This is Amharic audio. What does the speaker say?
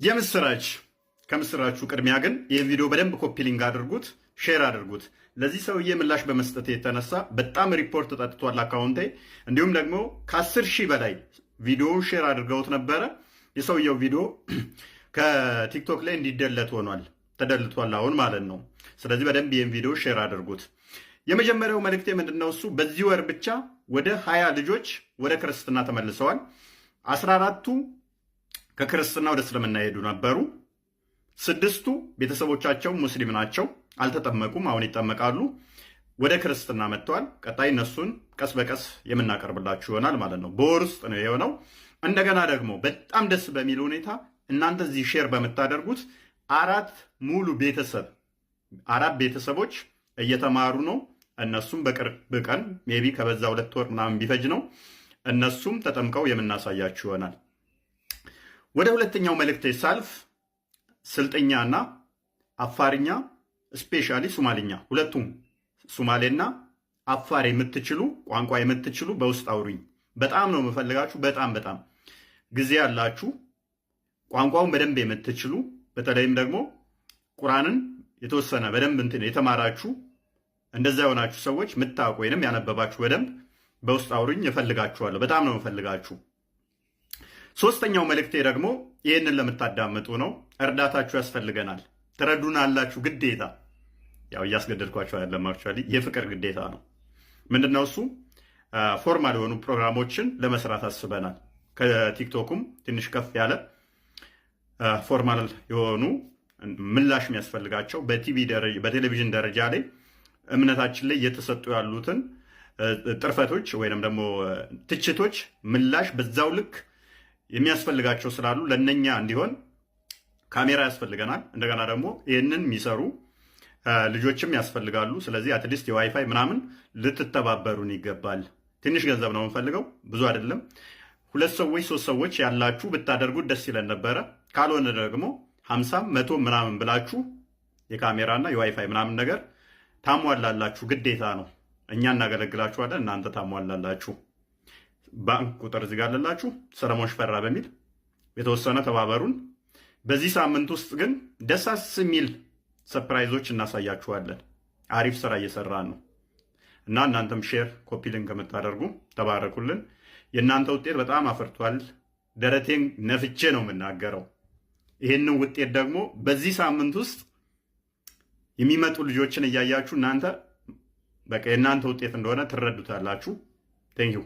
የምስራች ከምስራቹ ቅድሚያ ግን ይህን ቪዲዮ በደንብ ኮፒ ሊንክ አድርጉት፣ ሼር አድርጉት። ለዚህ ሰውዬ ምላሽ በመስጠት የተነሳ በጣም ሪፖርት ጠጥቷል አካውንቴ። እንዲሁም ደግሞ ከ10 ሺህ በላይ ቪዲዮውን ሼር አድርገውት ነበረ። የሰውየው ቪዲዮ ከቲክቶክ ላይ እንዲደለት ሆኗል፣ ተደልቷል አሁን ማለት ነው። ስለዚህ በደንብ ይህን ቪዲዮ ሼር አድርጉት። የመጀመሪያው መልእክቴ ምንድነው? እሱ በዚህ ወር ብቻ ወደ 20 ልጆች ወደ ክርስትና ተመልሰዋል። 14ቱ ከክርስትና ወደ እስልምና ሄዱ ነበሩ። 6ቱ ቤተሰቦቻቸው ሙስሊም ናቸው፣ አልተጠመቁም፣ አሁን ይጠመቃሉ። ወደ ክርስትና መጥተዋል። ቀጣይ እነሱን ቀስ በቀስ የምናቀርብላችሁ ይሆናል ማለት ነው። በወር ውስጥ ነው የሆነው። እንደገና ደግሞ በጣም ደስ በሚል ሁኔታ እናንተ እዚህ ሼር በምታደርጉት 4 ሙሉ ቤተሰቦች እየተማሩ ነው። እነሱም በቅርብ ቀን ሜቢ ከበዛ 2 ወር ምናምን ቢፈጅ ነው እነሱም ተጠምቀው የምናሳያችሁ ይሆናል። ወደ ሁለተኛው መልእክቴ ሳልፍ ስልጥኛና አፋርኛ ስፔሻሊ ሱማልኛ፣ ሁለቱም ሱማሌና አፋር የምትችሉ ቋንቋ የምትችሉ በውስጥ አውሩኝ። በጣም ነው የምፈልጋችሁ። በጣም ጊዜ ያላችሁ ቋንቋውን በደንብ የምትችሉ በተለይም ደግሞ ቁርአንን የተወሰነ በደንብ የተማራችሁ እንደዛ የሆናችሁ ሰዎች ምታውቁ ወይንም ያነበባችሁ በደንብ በውስጥ አውሩኝ። እፈልጋችኋለሁ። በጣም ነው የምፈልጋችሁ። ሶስተኛው መልእክቴ ደግሞ ይህንን ለምታዳምጡ ነው። እርዳታችሁ ያስፈልገናል። ትረዱናላችሁ ግዴታ። ያው እያስገደድኳችሁ አይደለም፣ አክቹዋሊ የፍቅር ግዴታ ነው። ምንድነው እሱ? ፎርማል የሆኑ ፕሮግራሞችን ለመስራት አስበናል። ከቲክቶኩም ትንሽ ከፍ ያለ ፎርማል የሆኑ ምላሽ የሚያስፈልጋቸው በቴሌቪዥን ደረጃ ላይ እምነታችን ላይ እየተሰጡ ያሉትን ጥርፈቶች ወይንም ደግሞ ትችቶች ምላሽ በዛው ልክ የሚያስፈልጋቸው ስላሉ ለነኛ እንዲሆን ካሜራ ያስፈልገናል። እንደገና ደግሞ ይህንን የሚሰሩ ልጆችም ያስፈልጋሉ። ስለዚህ አትሊስት የዋይፋይ ምናምን ልትተባበሩን ይገባል። ትንሽ ገንዘብ ነው የምንፈልገው፣ ብዙ አይደለም። 2 ሰዎች 3 ሰዎች ያላችሁ ብታደርጉት ደስ ይለን ነበረ። ካልሆነ ደግሞ 50 100 ምናምን ብላችሁ የካሜራና የዋይፋይ ምናምን ነገር ታሟላላችሁ። ግዴታ ነው። እኛ እናገለግላችኋለን፣ እናንተ ታሟላላችሁ። ባንክ ቁጥር እዚህ ጋር አለላችሁ፣ ሰለሞን ሽፈራ በሚል የተወሰነ ተባበሩን። በዚህ ሳምንት ውስጥ ግን ደሳስ የሚል ሰርፕራይዞች እናሳያችኋለን። አሪፍ ስራ እየሰራን ነው እና እናንተም ሼር ኮፒ ሊንክ ከምታደርጉ ተባረኩልን። የእናንተ ውጤት በጣም አፈርቷል። ደረቴን ነፍቼ ነው የምናገረው። ይህንን ውጤት ደግሞ በዚህ ሳምንት ውስጥ የሚመጡ ልጆችን እያያችሁ እናንተ በቃ የእናንተ ውጤት እንደሆነ ትረዱታላችሁ። ቴንኪው